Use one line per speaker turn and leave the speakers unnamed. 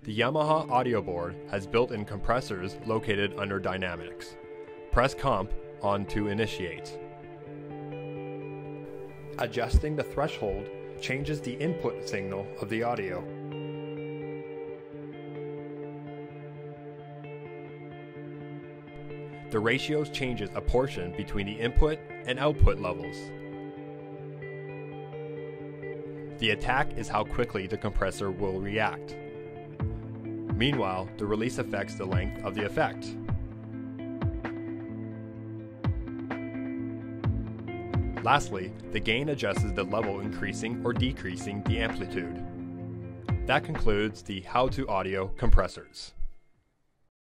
The Yamaha audio board has built-in compressors located under Dynamics. Press Comp on to initiate. Adjusting the threshold changes the input signal of the audio. The ratios changes a portion between the input and output levels. The attack is how quickly the compressor will react. Meanwhile, the release affects the length of the effect. Lastly, the gain adjusts the level, increasing or decreasing the amplitude. That concludes the How to Audio compressors.